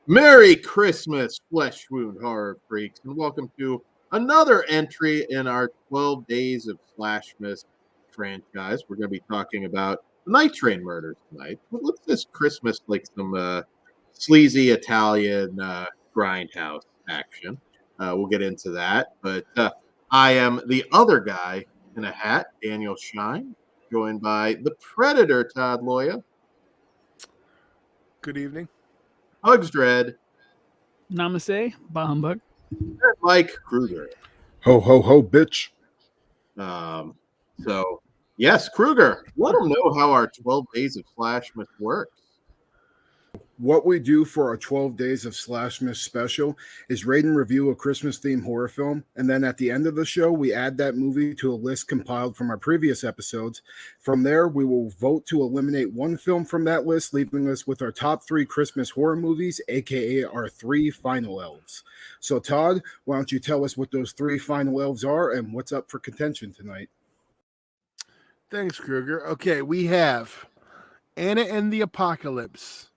Merry Christmas, flesh wound horror freaks, and welcome to another entry in our 12 Days of SLASHmas franchise. We're going to be talking about the Night Train murders tonight. But what's this Christmas like some sleazy Italian grindhouse action? We'll get into that. But I am the other guy in a hat, Daniel Shine, joined by the Predator, Todd Loya, Good evening. Hugs Dread, Namaste, bah humbug. and Mike Kruger. Ho, ho, ho, bitch. So yes, Kruger, let them know how our 12 days of SLASHmas works. What we do for our 12 Days of SLASHmas special is rate and review a Christmas-themed horror film, and then at the end of the show, we add that movie to a list compiled from our previous episodes. From there, we will vote to eliminate one film from that list, leaving us with our top 3 Christmas horror movies, aka our 3 final elves. So, Todd, why don't you tell us what those 3 final elves are and what's up for contention tonight? Thanks, Kruger. Okay, we have Anna and the Apocalypse,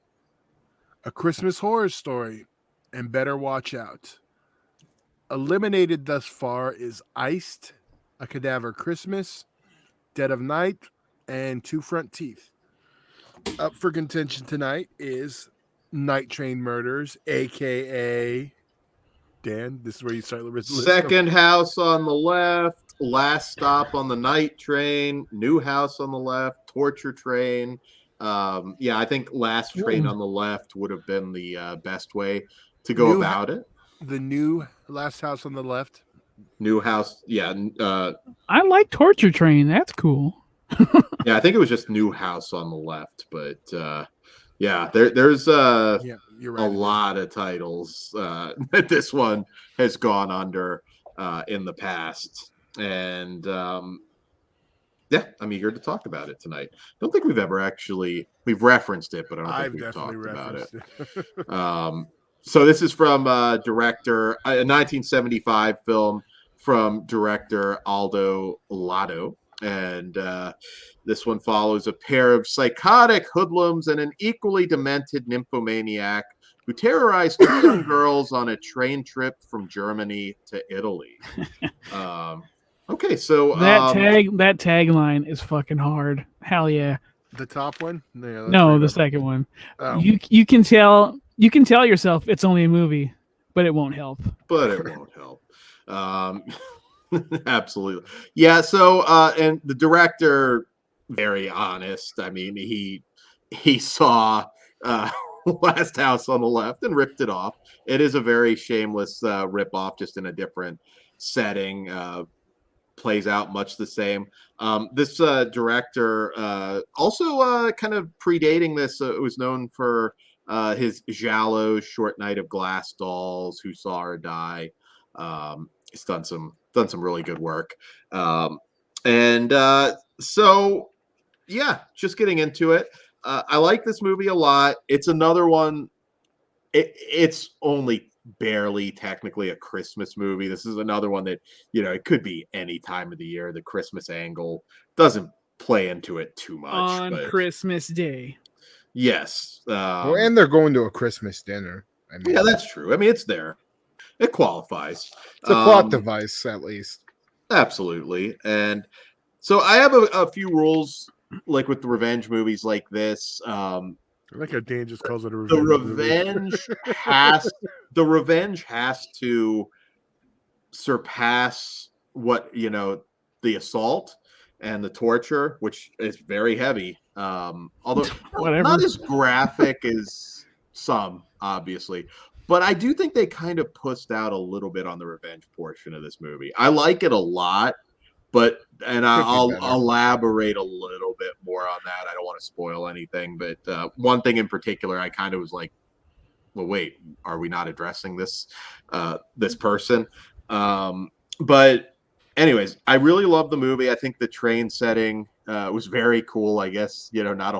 A Christmas Horror Story, and Better Watch Out. Eliminated thus far is Iced, A Cadaver Christmas, Dead of Night, and Two Front Teeth. Up for contention tonight is Night Train Murders, aka Dan. This is where you start the list. Second house on the left, last stop on the night train, new house on the left, torture train. I think last train on the left would have been the best way to go about it. The new last house on the left. New house, yeah. I like Torture Train. That's cool. Yeah, I think it was just new house on the left, but there's You're right. a lot of titles that this one has gone under in the past, and I'm eager to talk about it tonight. Don't think we've referenced it, but I don't think we've talked about it. So this is from director, a 1975 film from director Aldo Lado. And this one follows a pair of psychotic hoodlums and an equally demented nymphomaniac who terrorized 2 young girls on a train trip from Germany to Italy. Okay, so that tagline is fucking hard. Hell yeah. The top one? No, the second one. Oh. You can tell yourself it's only a movie, but it won't help. Absolutely. Yeah, so and the director, very honest. I mean, he saw Last House on the Left and ripped it off. It is a very shameless rip-off, just in a different setting. Plays out much the same. This director also kind of predating this, was known for his giallo, Short Night of Glass Dolls, Who Saw Her Die. He's done some really good work. Just getting into it. I like this movie a lot. It's another one. It's only barely technically a Christmas movie. This is another one that, it could be any time of the year. The Christmas angle doesn't play into it too much. On Christmas Day. Yes. And they're going to a Christmas dinner. Yeah, that's true. I mean, it's there. It qualifies. It's a plot device, at least. Absolutely. And so I have a few rules, like with the revenge movies like this. I like how Dan just calls it a revenge. The revenge has to surpass what, the assault and the torture, which is very heavy. Although not as graphic as some, obviously. But I do think they kind of pushed out a little bit on the revenge portion of this movie. I like it a lot, and I'll elaborate a little bit more on that. I don't want to spoil anything, but one thing in particular, I kind of was like, well, wait, are we not addressing this person? But anyways, I really love the movie. I think the train setting was very cool. I guess, not a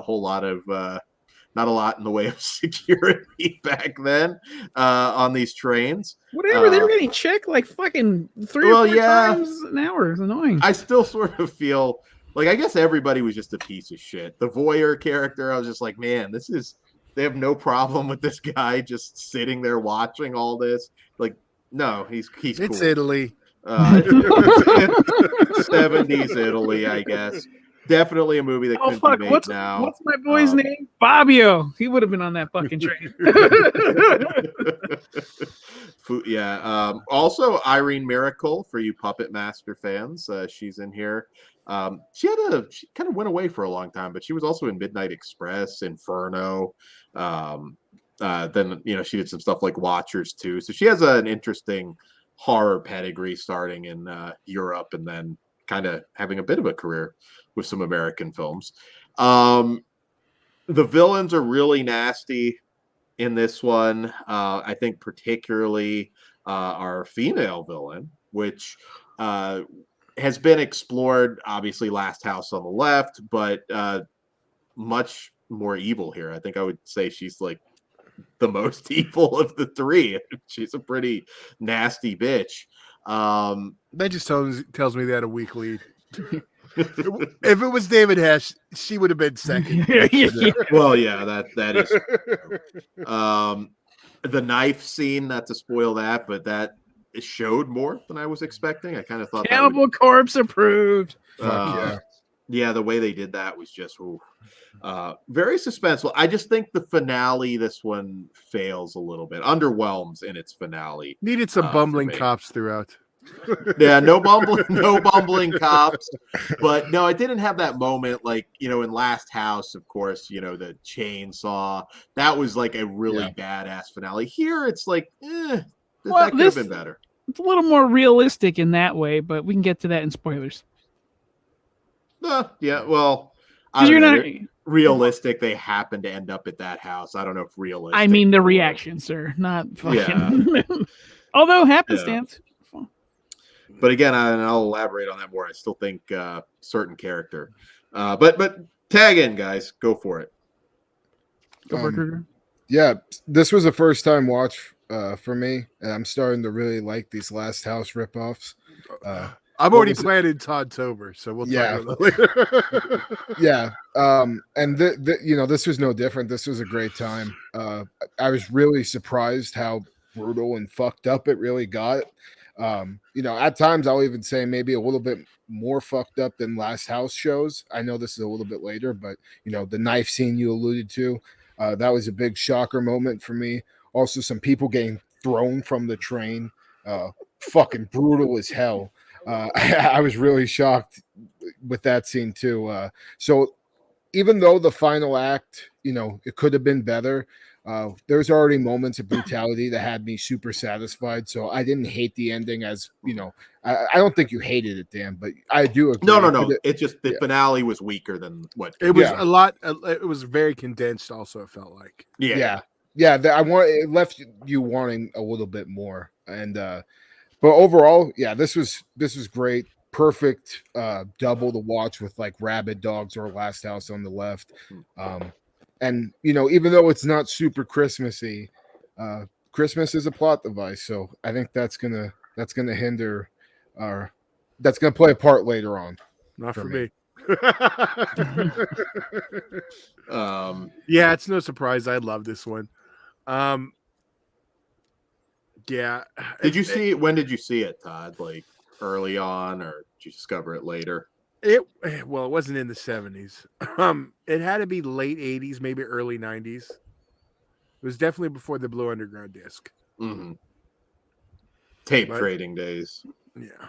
lot in the way of security back then on these trains. Whatever, they were getting checked like fucking 3 or 4 times an hour. It's annoying. I still sort of feel like, I guess everybody was just a piece of shit. The voyeur character, I was just like, man, this is They have no problem with this guy just sitting there watching all this. Like, no, he's It's cool. Italy. 70s Italy, I guess. Definitely a movie that couldn't be made now. What's my boy's name? Fabio. He would have been on that fucking train. Yeah. Also, Irene Miracle for you Puppet Master fans. She's in here. She kind of went away for a long time, but she was also in Midnight Express, Inferno. Then she did some stuff like Watchers too. So she has an interesting horror pedigree, starting in Europe and then kind of having a bit of a career with some American films. The villains are really nasty in this one. I think particularly our female villain, which has been explored, obviously Last House on the Left, but much more evil here. I think I would say she's like the most evil of the three. She's a pretty nasty bitch. That just tells me they had a weak lead. If it was David Hess, she would have been second. Well, yeah, that is the knife scene, not to spoil that, but that showed more than I was expecting. I kind of thought Cannibal Corpse approved. Yeah, the way they did that was just very suspenseful. I just think the finale, this one fails a little bit, underwhelms in its finale. Needed some bumbling cops throughout. Yeah, no bumbling cops. But no, it didn't have that moment like, in Last House, of course, the chainsaw. That was like a really badass finale. Here it's like, that could have been better. It's a little more realistic in that way, but we can get to that in spoilers. Yeah, well, you're not realistic. They happen to end up at that house. I don't know if realistic. I mean the reaction, sir, not fucking. Yeah. Although happenstance. Yeah. But again, I'll elaborate on that more. I still think certain character, but tag in, guys. Go for it. Go for it, Kruger. Yeah, this was a first time watch for me, and I'm starting to really like these Last House ripoffs. I'm already planning Toddtober, so we'll talk about that later. Yeah. And this was no different. This was a great time. I was really surprised how brutal and fucked up it really got. At times I'll even say maybe a little bit more fucked up than Last House shows. I know this is a little bit later, but the knife scene you alluded to, that was a big shocker moment for me. Also, some people getting thrown from the train, fucking brutal as hell. I was really shocked with that scene too. So even though the final act, it could have been better, there's already moments of brutality that had me super satisfied. So I didn't hate the ending as, I don't think you hated it, Dan, but I do agree. No. It's just the finale was weaker than what it was. A lot. It was very condensed. Also, it felt like. Yeah. It left you wanting a little bit more, and but overall, this was great. Perfect double to watch with like Rabid Dogs or Last House on the Left. And even though it's not super Christmassy, Christmas is a plot device, so I think that's gonna hinder that's gonna play a part later on. Not for me. It's no surprise. I love this one. Did you see it? When did you see it, Todd? Like early on, or did you discover it later? It wasn't in the 70s. It had to be late 80s, maybe early 90s. It was definitely before the Blue Underground disc. Mm-hmm. Tape trading days. Yeah.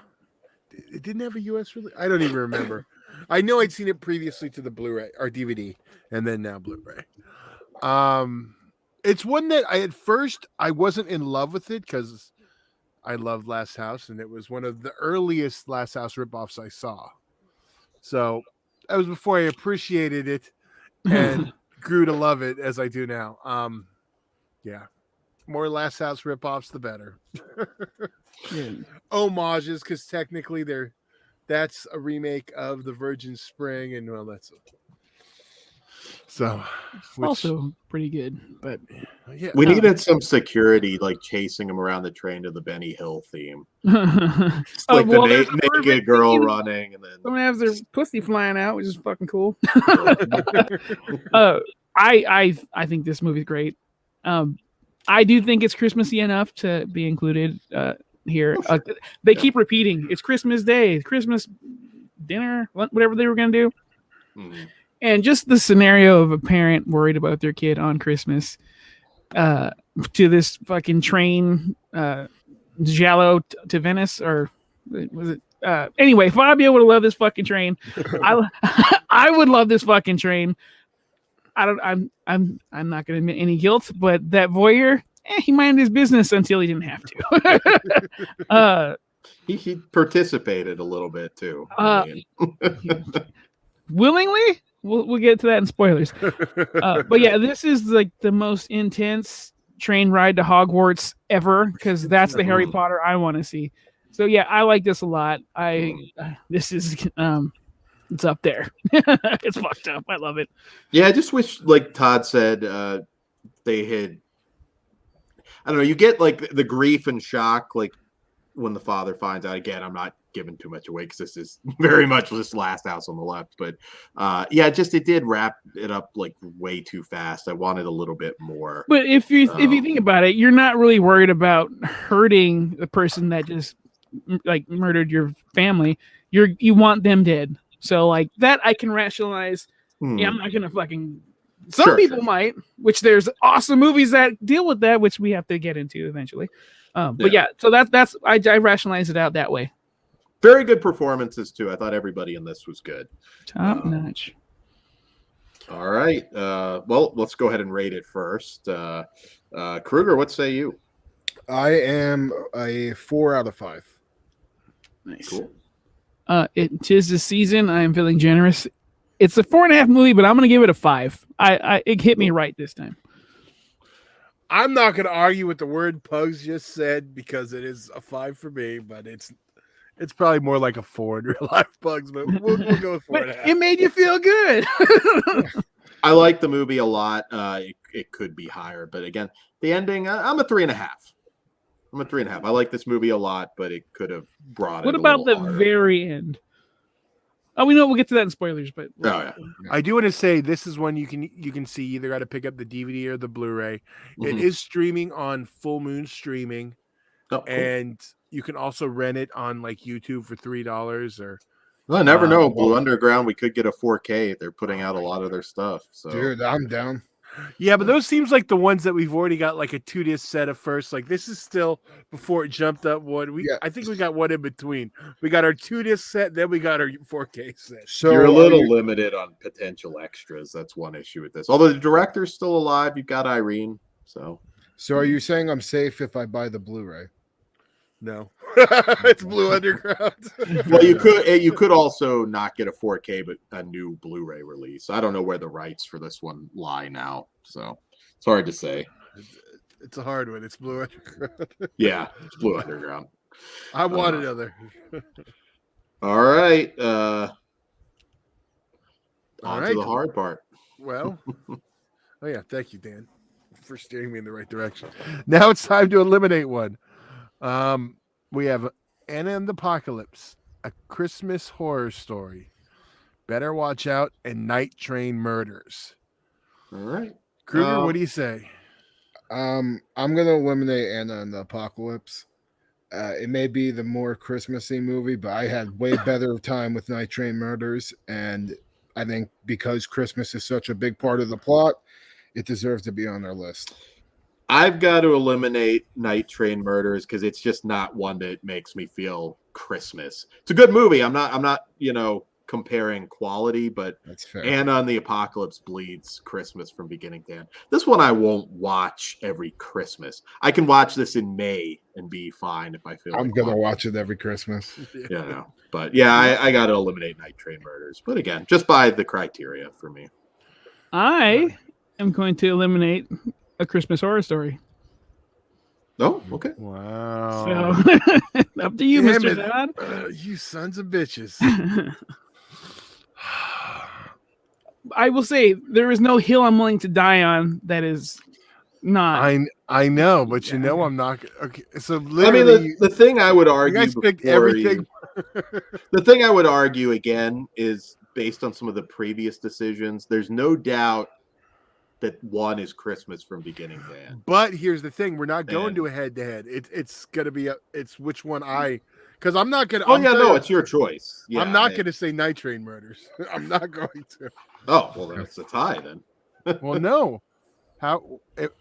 It didn't have a US release. I don't even remember. I know I'd seen it previously to the Blu-ray or DVD, and then now Blu-ray. It's one that at first I wasn't in love with it because I loved Last House, and it was one of the earliest Last House ripoffs I saw. So that was before I appreciated it and grew to love it as I do now. More Last House ripoffs, the better. Homages, because technically that's a remake of The Virgin Spring, and that's also pretty good. But we needed some security, like chasing him around the train to the Benny Hill theme. It's like the naked girl running, and then someone has their pussy flying out, which is fucking cool. I think this movie's great. I do think it's Christmassy enough to be included here. They keep repeating it's Christmas Day, Christmas dinner, whatever they were going to do. Mm-hmm. And just the scenario of a parent worried about their kid on Christmas to this fucking train, Giallo to Venice, or was it? Anyway, Fabio would love this fucking train. I would love this fucking train. I'm not gonna admit any guilt, but that voyeur, he minded his business until he didn't have to. He participated a little bit too. Willingly. We'll get to that in spoilers. But yeah, this is like the most intense train ride to Hogwarts ever, because that's the Harry Potter I want to see. So yeah, I like this a lot. This is it's up there. It's fucked up. I love it. Yeah, I just wish, like Todd said, they had. I don't know. You get like the grief and shock, like when the father finds out. Again, I'm not giving too much away because this is very much this last house on the left. But yeah, it did wrap it up like way too fast. I wanted a little bit more. But if you think about it, you're not really worried about hurting the person that just like murdered your family. You want them dead. So like that I can rationalize. Yeah, I'm not gonna fucking. Some people might, which there's awesome movies that deal with that, which we have to get into eventually. But yeah, so that's I rationalize it out that way. Very good performances too. I thought everybody in this was good. Top notch. All right. Well, let's go ahead and rate it first. Kruger, what say you? I am a 4 out of 5. Nice. Cool. It 'tis the season. I am feeling generous. It's a 4.5 movie, but I'm going to give it a 5. It hit me right this time. I'm not going to argue with the word Pugs just said because it is a 5 for me, but it's probably more like a 4 in real life, Pugs. But we'll go with 4.5. It made you feel good. I like the movie a lot. It could be higher, but again, the ending. I'm a 3.5. I'm a 3.5. I like this movie a lot, but it could have brought it. What about the harder. very end? Oh, we know we'll get to that in spoilers, but I do want to say this is one you can see. You either got to pick up the DVD or the Blu-ray. Mm-hmm. It is streaming on Full Moon Streaming, and you can also rent it on like YouTube for $3 or. Well, I never know. Blue Underground, we could get a 4K. They're putting out a lot of their stuff. So, dude, I'm down. Yeah, but those seems like the ones that we've already got like a 2-disc set of first. Like this is still before it jumped up one. I think we got one in between. We got our 2-disc set, then we got our 4K set. So you're a little limited on potential extras. That's one issue with this. Although the director's still alive, you've got Irene. So are you saying I'm safe if I buy the Blu-ray? No, it's Blue Underground. Well, you could also not get a 4K, but a new Blu-ray release. I don't know where the rights for this one lie now, so it's hard to say. It's a hard one. It's Blue Underground. Yeah, it's Blue Underground. I want another. All right. On to the hard part. Well, oh yeah, thank you, Dan, for steering me in the right direction. Now it's time to eliminate one. We have Anna and the Apocalypse, A Christmas Horror Story, Better Watch Out, and Night Train Murders. All right. Kruger, what do you say? I'm going to eliminate Anna and the Apocalypse. It may be the more Christmassy movie, but I had way better time with Night Train Murders, and I think because Christmas is such a big part of the plot, it deserves to be on our list. I've got to eliminate Night Train Murders because it's just not one that makes me feel Christmas. It's a good movie. I'm not, comparing quality, but that's fair. Anna and the Apocalypse bleeds Christmas from beginning to end. This one I won't watch every Christmas. I can watch this in May and be fine if I feel I'm gonna watch it every Christmas. But yeah, I got to eliminate Night Train Murders. But again, just by the criteria for me. I am going to eliminate A Christmas Horror Story. Oh, okay. Wow. So, up to you, Mr. Todd. You sons of bitches. I will say there is no hill I'm willing to die on that is not. I know, but I'm not. Okay, so literally, I mean, the thing I would argue, you guys picked everything. The thing I would argue again is based on some of the previous decisions. There's no doubt that one is Christmas from beginning to end. But here's the thing: we're not going to a head-to-head. It's gonna be it's which one because I'm not gonna. It's your choice. Yeah, I'm not gonna say Night Train Murders. I'm not going to. Oh well, then it's a tie then. Well, no.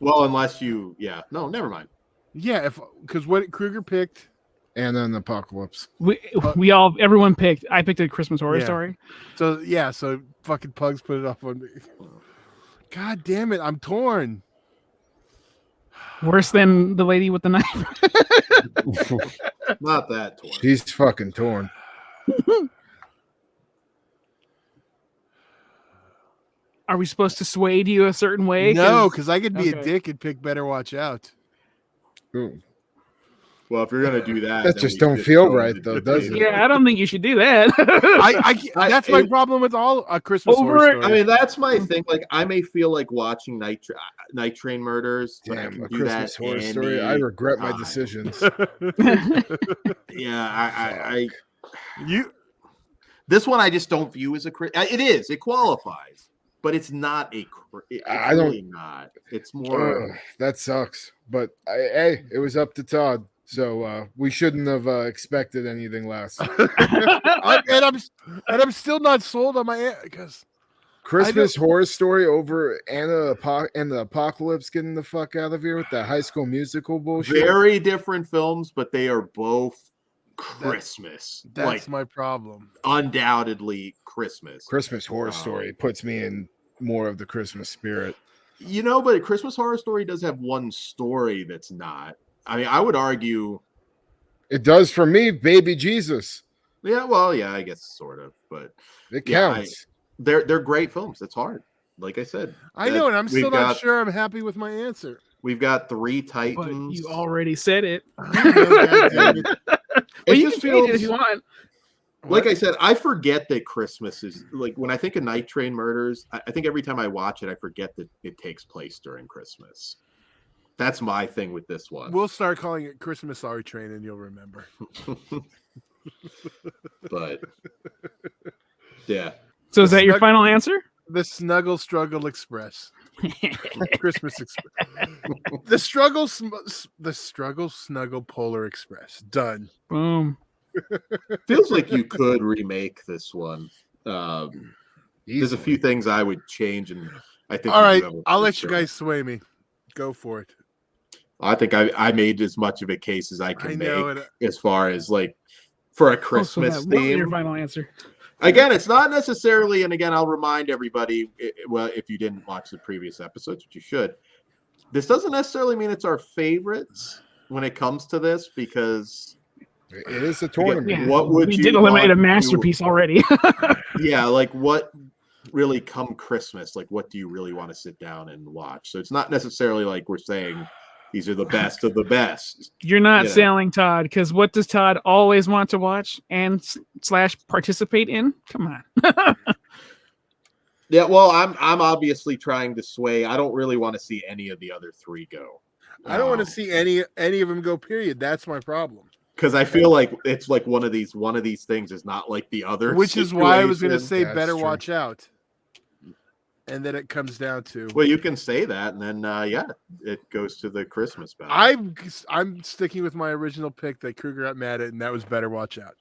Unless you, no, never mind. Yeah, because what Kruger picked. And then Apocalypse. Everyone picked. I picked A Christmas Horror Story. So fucking Pugs put it off on me. God damn it, I'm torn. Worse than the lady with the knife. Not that torn. She's fucking torn. Are we supposed to sway you a certain way? No, because I could be a dick and pick Better Watch Out. Ooh. Well, if you're gonna do that, that just don't feel right, though, does it? Yeah, I don't think you should do that. That's my problem with all a Christmas Horror Story. I mean, that's my thing. Like, I may feel like watching Night Train Murders. Damn, A Christmas Horror Story. I regret my decisions. Yeah, This one I just don't view as a. It is. It qualifies, but it's not a. I don't. Really not. It's more. That sucks. But hey, it was up to Todd. So we shouldn't have expected anything less. and I'm still not sold on my because Christmas Horror Story over Anna and the Apocalypse getting the fuck out of here with that High School Musical bullshit. Very different films, but they are both Christmas. That's my problem. Undoubtedly Christmas. Christmas Horror Story puts me in more of the Christmas spirit. But Christmas Horror Story does have one story that's not. I mean, I would argue it does for me, Baby Jesus. Yeah, well, yeah, I guess sort of, but it counts. They're great films. It's hard, like I said. I know, and I'm still not sure I'm happy with my answer. We've got 3 Titans. But you already said it. It you just can feels change it if you want. Like I said, I forget that Christmas is like when I think of Night Train Murders. I think every time I watch it, I forget that it takes place during Christmas. That's my thing with this one. We'll start calling it Christmas Sorry Train, and you'll remember. But yeah. So is that your final answer? The Snuggle Struggle Express. Christmas Express. The Struggle Snuggle Polar Express. Done. Boom. Feels like you could remake this one. There's a few things I would change, and I think. All right, I'll let you guys sway me. Go for it. I think I made as much of a case as I can make as far as like for a Christmas theme. Your final answer. Again, it's not necessarily, and again, I'll remind everybody, well, if you didn't watch the previous episodes, which you should, this doesn't necessarily mean it's our favorites when it comes to this, because it is a tournament. Yeah, what would we you did eliminate a masterpiece already. Yeah, like what really come Christmas, like what do you really want to sit down and watch? So it's not necessarily like we're saying these are the best of the best. You're not selling Todd, because what does Todd always want to watch and / participate in? Come on. Yeah, well, I'm obviously trying to sway. I don't really want to see any of the other 3 go. I don't want to see any of them go. Period. That's my problem. Because I feel like it's like one of these things is not like the other. Which is why I was going to say Better Watch Out. And then it comes down to. Well, you can say that, and then it goes to the Christmas battle. I'm sticking with my original pick that Kruger got mad at, and that was Better Watch Out.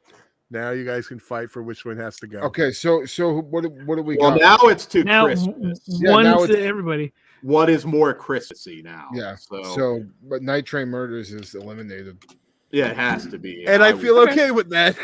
Now you guys can fight for which one has to go. Okay, so what do we got? Well, now it's to Christmas. One to everybody. What is more Christmassy now? Yeah. So but Night Train Murders is eliminated. Yeah, it has to be. And I feel okay with that.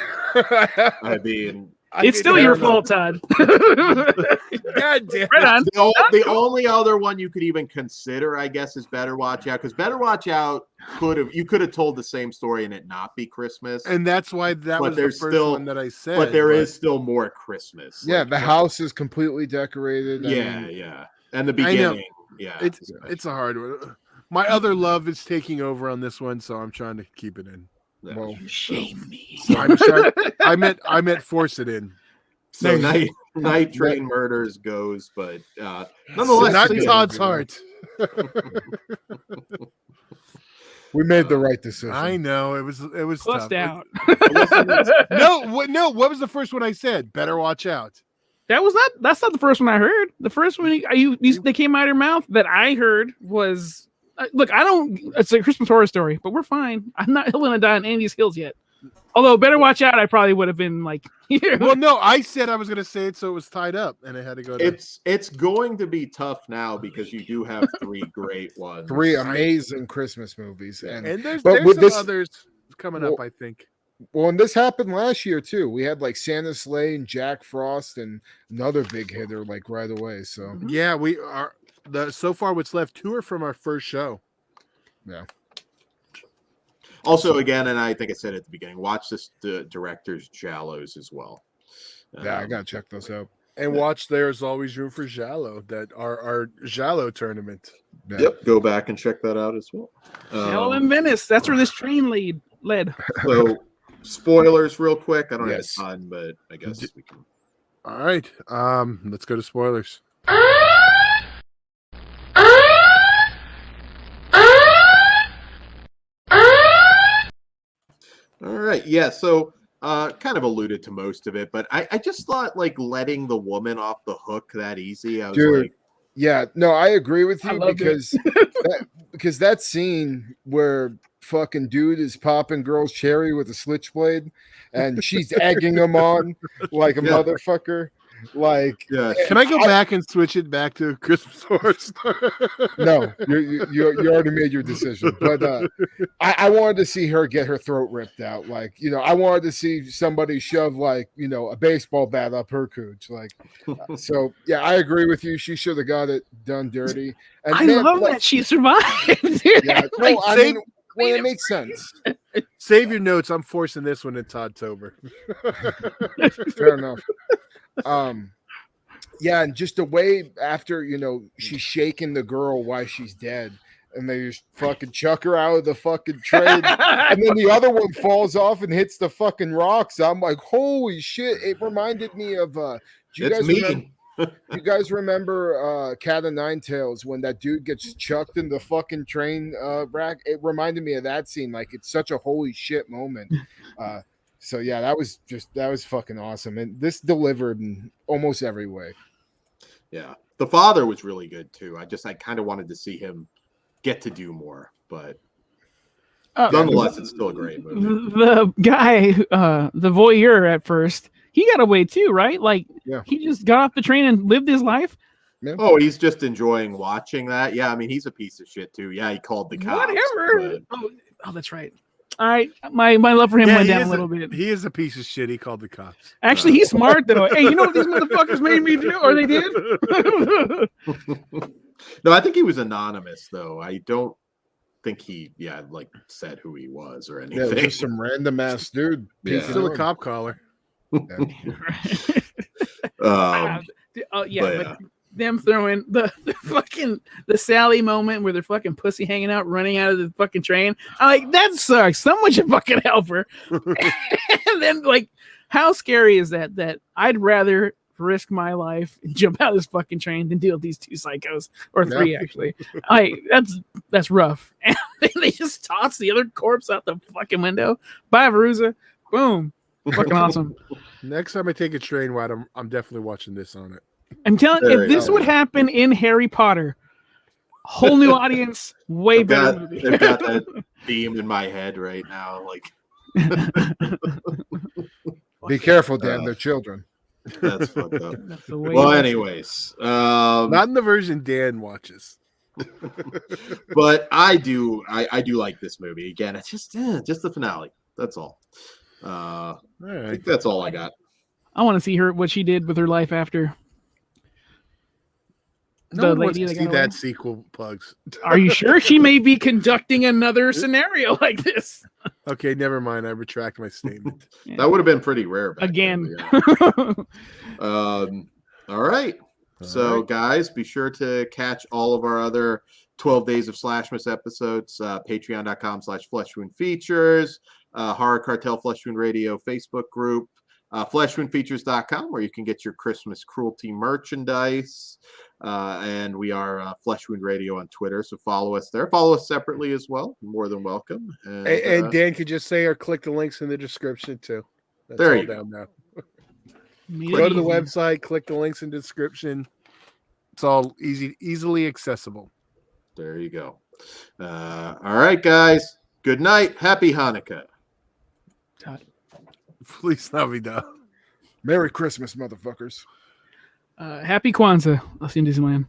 I mean. It's still your fault, Todd. God damn. Right on. The only other one you could even consider, I guess, is Better Watch Out, because Better Watch Out you could have told the same story and it not be Christmas. And that's why that was the first one that I said. But there is still more Christmas. Yeah, the house is completely decorated. Yeah. And the beginning. Yeah. It's a hard one. My other love is taking over on this one, so I'm trying to keep it in. Well, you shame me. I meant force it in. So Night Train Murders goes, but nonetheless, not Todd's heart. We made the right decision. I know it was Clussed tough. out. No. What was the first one I said? Better Watch Out. That's not the first one I heard. The first one they came out of your mouth that I heard was look. It's a Christmas Horror Story, but we're fine. I'm not going to die on any of these hills yet. Although Better Watch Out, I probably would have been like. Well, no, I said I was going to say it, so it was tied up, and it had to go. It's going to be tough now because you do have 3 great ones, 3 amazing Christmas movies, and there's some others coming up, I think. Well, and this happened last year too. We had like Santa Sleigh and Jack Frost and another big hitter like right away. So yeah, we are so far what's left 2 are from our first show. Yeah. Also, again, and I think I said at the beginning, watch the director's Jallows as well. Yeah, I gotta check those out. And watch There's Always Room for Jallo, that our Jallo tournament. Yeah. Yep, go back and check that out as well. Hell in Venice. That's where this train led. So, spoilers real quick. I don't have a ton, but I guess we can. All right. Let's go to spoilers. All right. Yeah. So, kind of alluded to most of it, but I just thought like letting the woman off the hook that easy. I was like, yeah, no, I agree with you because that scene where fucking dude is popping girl's cherry with a switchblade and she's egging him on like a motherfucker. Like, can I go back and switch it back to Christmas Horror Story? No, you already made your decision. But I wanted to see her get her throat ripped out. Like, I wanted to see somebody shove like a baseball bat up her cooch. Like, so yeah, I agree with you. She should have got it done dirty. And I love that she survived. Yeah, like, I mean, well, it makes sense. Save your notes. I'm forcing this one in Toddtober. Fair enough. Yeah, and just the way after she's shaking the girl while she's dead, and they just fucking chuck her out of the fucking train, and then the other one falls off and hits the fucking rocks. I'm like, holy shit! It reminded me of you guys remember Cat of Nine Tails when that dude gets chucked in the fucking train rack? It reminded me of that scene. Like, it's such a holy shit moment. So yeah, that was fucking awesome, and this delivered in almost every way. Yeah, the father was really good too. I kind of wanted to see him get to do more, but nonetheless, it's still a great movie. The guy, the voyeur at first, he got away too, right? Like, he just got off the train and lived his life. Yeah. Oh, he's just enjoying watching that. Yeah, I mean, he's a piece of shit too. Yeah, he called the cops. Whatever. But... Oh, that's right. All right, my love for him went down a little bit. He is a piece of shit. He called the cops. Actually, he's smart though. Hey, you know what these motherfuckers made me do, or they did? No, I think he was anonymous though. I don't think he, said who he was or anything. Yeah, just some random ass dude. He's still a cop caller. But them throwing the Sally moment where they're fucking pussy hanging out, running out of the fucking train. I'm like, that sucks. Someone should fucking help her. And then, like, how scary is that? That I'd rather risk my life and jump out of this fucking train than deal with these 2 psychos, or 3 actually. That's rough. And they just toss the other corpse out the fucking window. Bye, Veruza. Boom. Fucking awesome. Next time I take a train ride, I'm definitely watching this on it. I'm telling you, if this would happen in Harry Potter, whole new audience, way better movie. I've got that theme in my head right now. Like, be careful, Dan. They're children. That's fucked up. Well, anyways, not in the version Dan watches. But I do like this movie. Again, it's just the finale. That's all. I think that's all I got. I want to see what she did with her life after. No one wants to see that sequel, Pugs. Are you sure? She may be conducting another scenario like this. Okay, never mind. I retract my statement. Yeah. That would have been pretty rare. Again. All right. So, guys, be sure to catch all of our other 12 Days of SLASHmas episodes. Patreon.com/FleshWoundFeatures, Horror Cartel Flesh Wound Radio Facebook group, FleshWoundFeatures.com, where you can get your Christmas cruelty merchandise. And we are Flesh Wound Radio on Twitter, so follow us there. Follow us separately as well. You're more than welcome. And Dan could just say or click the links in the description too. That's there all you down go. now. Go to the website, click the links in the description. It's all easily accessible. There you go. All right, guys. Good night. Happy Hanukkah. Please Navida. Merry Christmas, motherfuckers. Happy Kwanzaa. I'll see you in Disneyland.